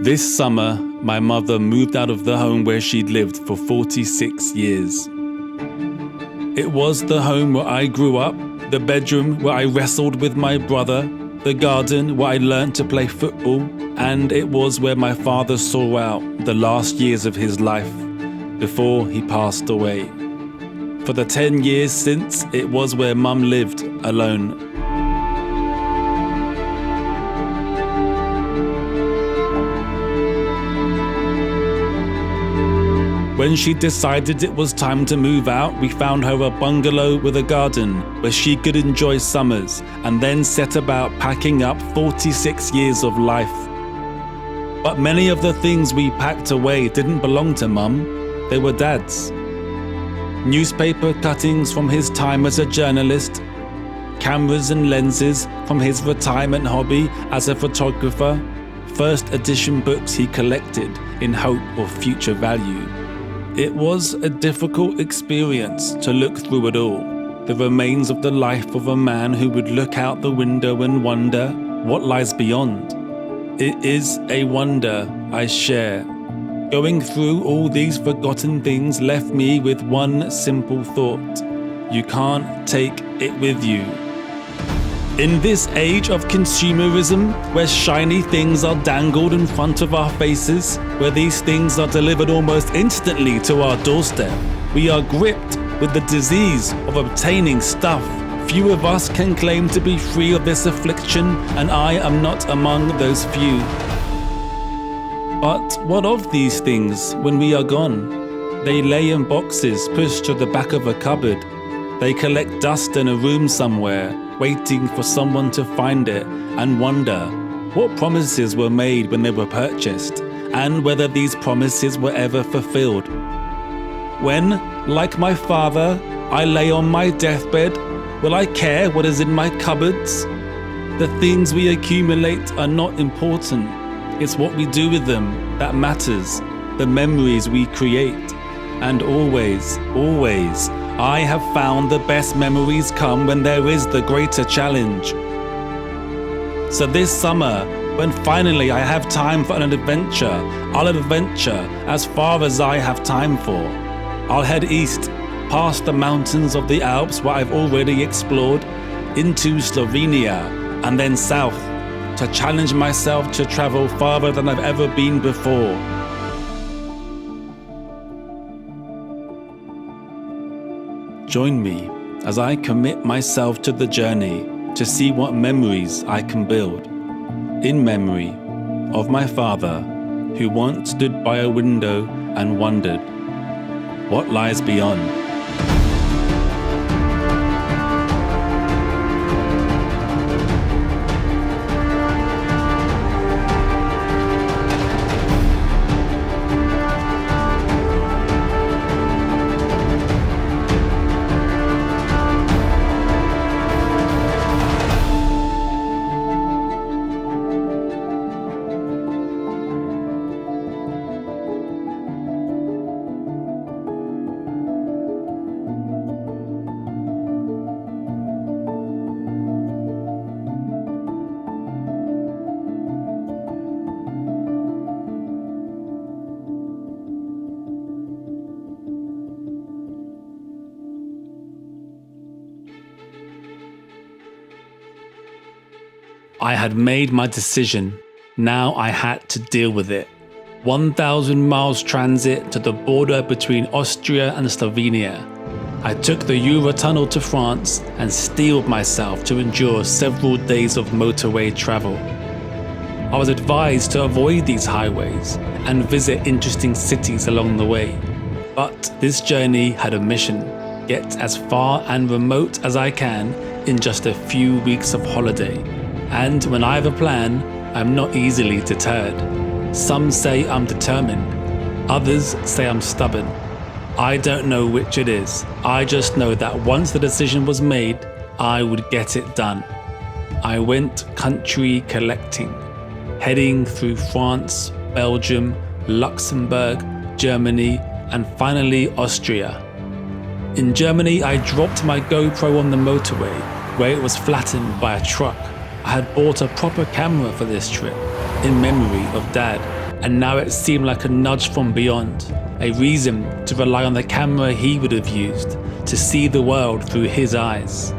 This summer, my mother moved out of the home where she'd lived for 46 years. It was the home where I grew up, the bedroom where I wrestled with my brother, the garden where I learned to play football, and it was where my father saw out the last years of his life before he passed away. For the 10 years since, it was where Mum lived alone. When she decided it was time to move out, we found her a bungalow with a garden where she could enjoy summers, and then set about packing up 46 years of life. But many of the things we packed away didn't belong to Mum, they were Dad's. Newspaper cuttings from his time as a journalist, cameras and lenses from his retirement hobby as a photographer, first edition books he collected in hope of future value. It was a difficult experience to look through it all, the remains of the life of a man who would look out the window and wonder what lies beyond. It is a wonder I share. Going through all these forgotten things left me with one simple thought: you can't take it with you. In this age of consumerism, where shiny things are dangled in front of our faces, where these things are delivered almost instantly to our doorstep, we are gripped with the disease of obtaining stuff. Few of us can claim to be free of this affliction, and I am not among those few. But what of these things when we are gone? They lay in boxes pushed to the back of a cupboard. They collect dust in a room somewhere, waiting for someone to find it and wonder what promises were made when they were purchased, and whether these promises were ever fulfilled. When, like my father, I lay on my deathbed, will I care what is in my cupboards? The things we accumulate are not important. It's what we do with them that matters, the memories we create. And always, always, I have found the best memories come when there is the greater challenge. So this summer, when finally I have time for an adventure, I'll adventure as far as I have time for. I'll head east, past the mountains of the Alps where I've already explored, into Slovenia, and then south, to challenge myself to travel farther than I've ever been before. Join me as I commit myself to the journey to see what memories I can build. In memory of my father, who once stood by a window and wondered what lies beyond. I had made my decision. Now I had to deal with it. 1,000 miles transit to the border between Austria and Slovenia. I took the Eurotunnel to France and steeled myself to endure several days of motorway travel. I was advised to avoid these highways and visit interesting cities along the way. But this journey had a mission: get as far and remote as I can in just a few weeks of holiday. And when I have a plan, I'm not easily deterred. Some say I'm determined. Others say I'm stubborn. I don't know which it is. I just know that once the decision was made, I would get it done. I went country collecting, heading through France, Belgium, Luxembourg, Germany, and finally Austria. In Germany, I dropped my GoPro on the motorway, where it was flattened by a truck. I had bought a proper camera for this trip, in memory of Dad, and now it seemed like a nudge from beyond, a reason to rely on the camera he would have used, to see the world through his eyes.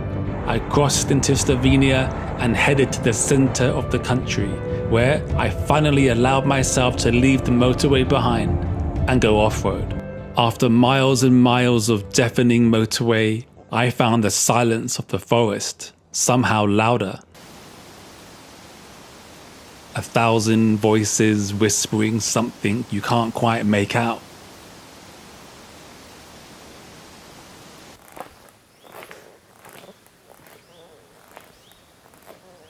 I crossed into Slovenia and headed to the center of the country, where I finally allowed myself to leave the motorway behind and go off-road. After miles and miles of deafening motorway, I found the silence of the forest somehow louder. 1,000 voices whispering something you can't quite make out.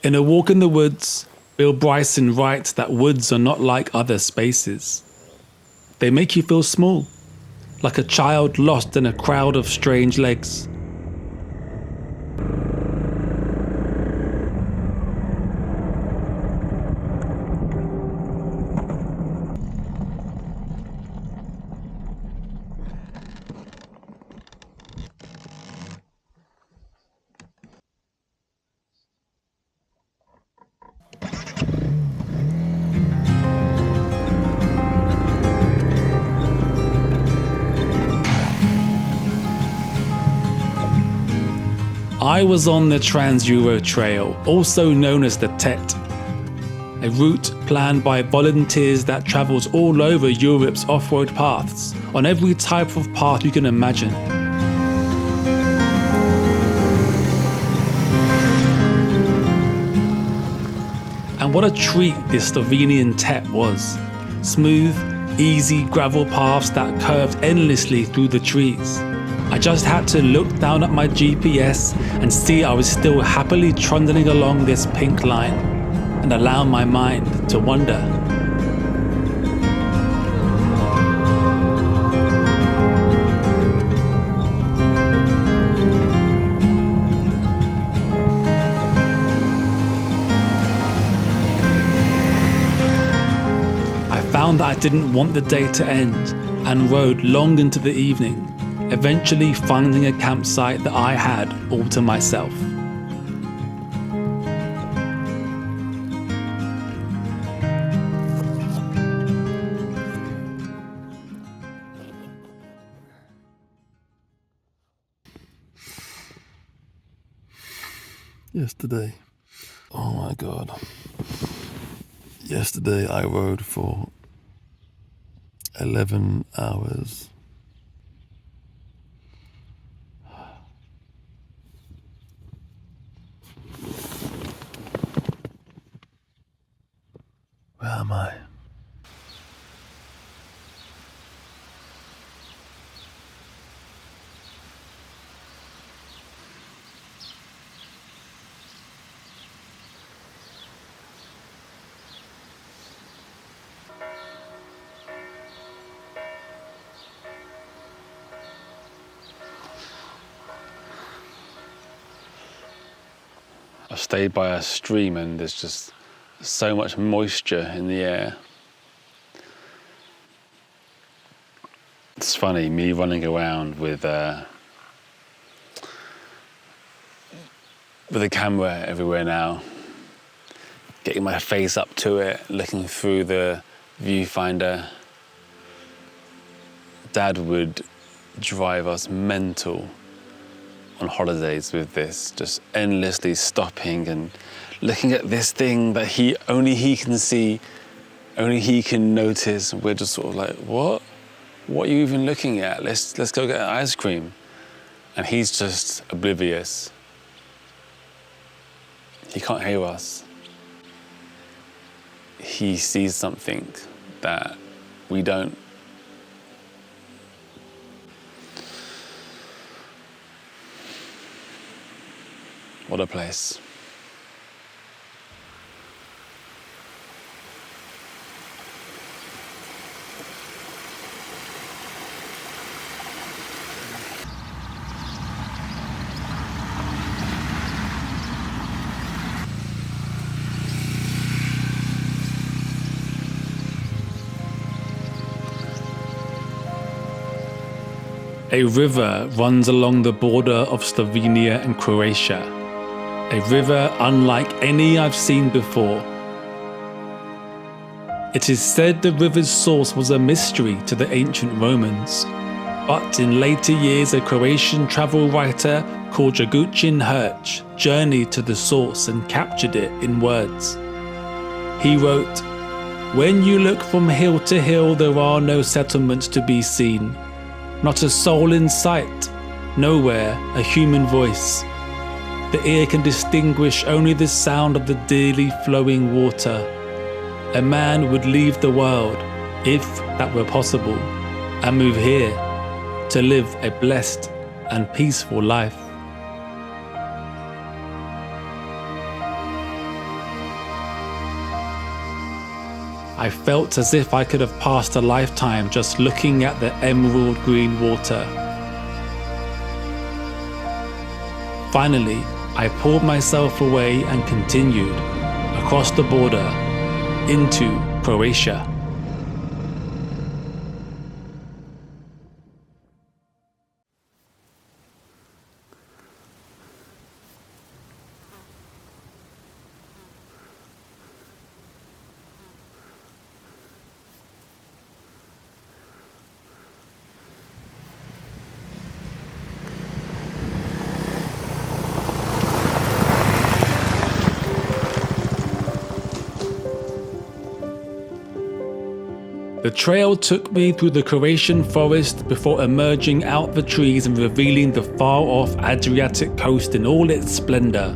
In A Walk in the Woods, Bill Bryson writes that woods are not like other spaces. They make you feel small, like a child lost in a crowd of strange legs. I was on the Trans-Euro Trail, also known as the TET, a route planned by volunteers that travels all over Europe's off-road paths, on every type of path you can imagine. And what a treat this Slovenian TET was. Smooth, easy gravel paths that curved endlessly through the trees. I just had to look down at my GPS and see I was still happily trundling along this pink line and allow my mind to wander. I found that I didn't want the day to end and rode long into the evening, eventually finding a campsite that I had all to myself. Yesterday, oh my God. Yesterday I rode for 11 hours. Where am I? I stayed by a stream and there's just so much moisture in the air. It's funny, me running around with a camera everywhere now, getting my face up to it, looking through the viewfinder. Dad would drive us mental on holidays with this, just endlessly stopping and looking at this thing that only he can see, only he can notice. We're just sort of like, what? What are you even looking at? Let's go get ice cream. And he's just oblivious. He can't hear us. He sees something that we don't. What a place. A river runs along the border of Slovenia and Croatia. a river unlike any I've seen before. It is said the river's source was a mystery to the ancient Romans, but in later years a Croatian travel writer called Dragutin Hrch journeyed to the source and captured it in words. He wrote, "When you look from hill to hill, there are no settlements to be seen, not a soul in sight, nowhere a human voice. The ear can distinguish only the sound of the dearly flowing water. A man would leave the world, if that were possible, and move here to live a blessed and peaceful life." I felt as if I could have passed a lifetime just looking at the emerald green water. Finally, I pulled myself away and continued across the border into Croatia. The trail took me through the Croatian forest before emerging out the trees and revealing the far-off Adriatic coast in all its splendor.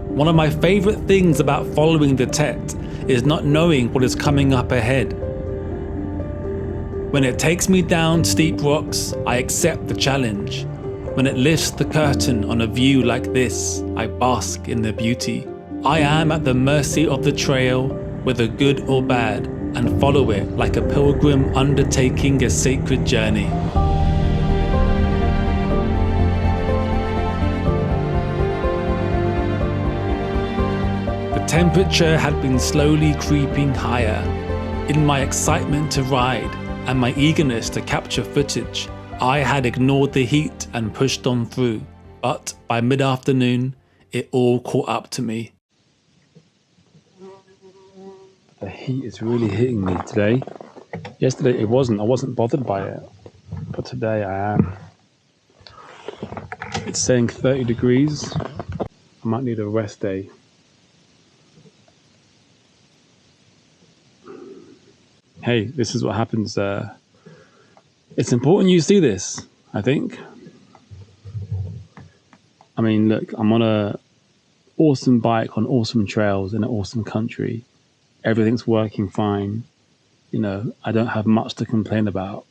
One of my favorite things about following the Tet is not knowing what is coming up ahead. When it takes me down steep rocks, I accept the challenge. When it lifts the curtain on a view like this, I bask in the beauty. I am at the mercy of the trail, whether good or bad, and follow it like a pilgrim undertaking a sacred journey. The temperature had been slowly creeping higher. In my excitement to ride and my eagerness to capture footage, I had ignored the heat and pushed on through, but by mid-afternoon, it all caught up to me. The heat is really hitting me today. Yesterday I wasn't bothered by it, but today I am. It's saying 30 degrees. I might need a rest day. Hey, this is what happens. It's important you see this, I think. I mean, look, I'm on an awesome bike on awesome trails in an awesome country. Everything's working fine. You know, I don't have much to complain about.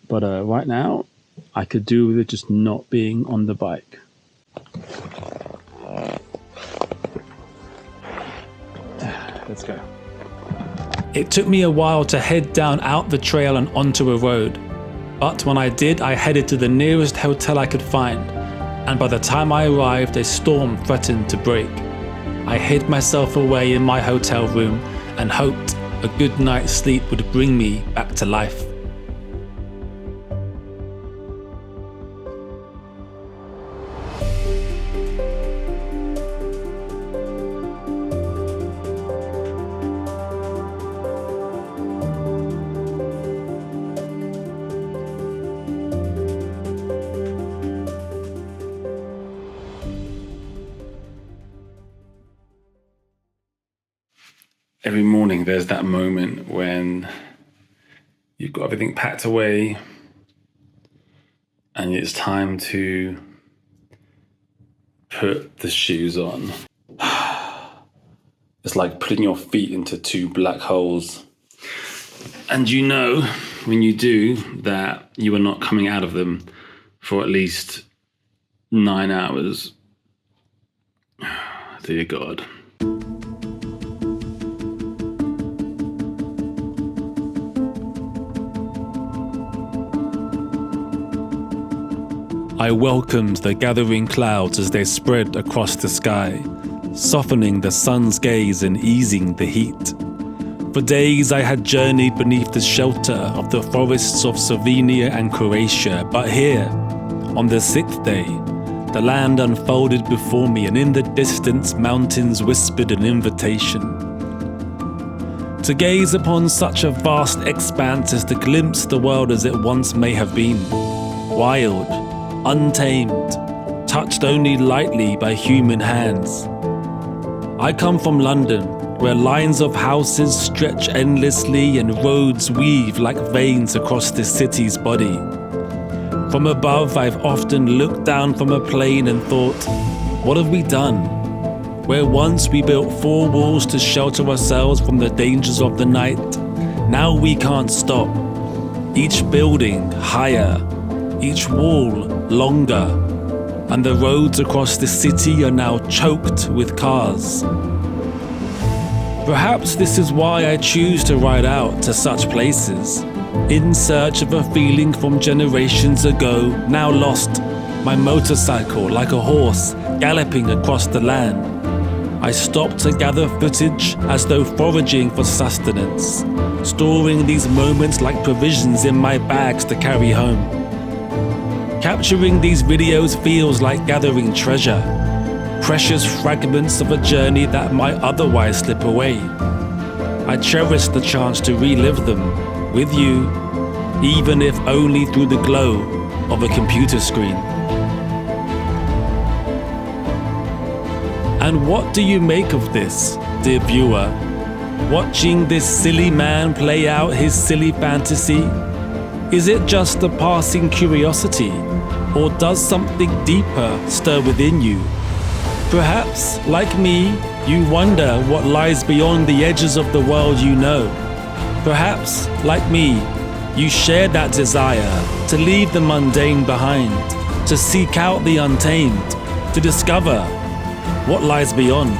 But right now, I could do with it just not being on the bike. Let's go. It took me a while to head down out the trail and onto a road. But when I did, I headed to the nearest hotel I could find. And by the time I arrived, a storm threatened to break. I hid myself away in my hotel room and hoped a good night's sleep would bring me back to life. Every morning there's that moment when you've got everything packed away and it's time to put the shoes on. It's like putting your feet into two black holes. And you know, when you do, that you are not coming out of them for at least 9 hours. Dear God. I welcomed the gathering clouds as they spread across the sky, softening the sun's gaze and easing the heat. For days I had journeyed beneath the shelter of the forests of Slovenia and Croatia, but here, on the 6th day, The land unfolded before me, and in the distance mountains whispered an invitation. To gaze upon such a vast expanse is to glimpse the world as it once may have been. Wild, untamed, touched only lightly by human hands. I come from London, where lines of houses stretch endlessly and roads weave like veins across this city's body. From above, I've often looked down from a plane and thought, what have we done? Where once we built 4 walls to shelter ourselves from the dangers of the night, now we can't stop. Each building higher, each wall longer, and the roads across the city are now choked with cars. Perhaps this is why I choose to ride out to such places, in search of a feeling from generations ago, now lost. My motorcycle like a horse galloping across the land. I stop to gather footage as though foraging for sustenance, storing these moments like provisions in my bags to carry home. Capturing these videos feels like gathering treasure, precious fragments of a journey that might otherwise slip away. I cherish the chance to relive them with you, even if only through the glow of a computer screen. And what do you make of this, dear viewer? Watching this silly man play out his silly fantasy? Is it just a passing curiosity, or does something deeper stir within you? Perhaps, like me, you wonder what lies beyond the edges of the world you know. Perhaps, like me, you share that desire to leave the mundane behind, to seek out the untamed, to discover what lies beyond.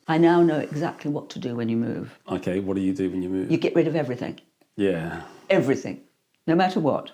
I now know exactly what to do when you move. Okay, what do you do when you move? You get rid of everything. Yeah. Everything. No matter what.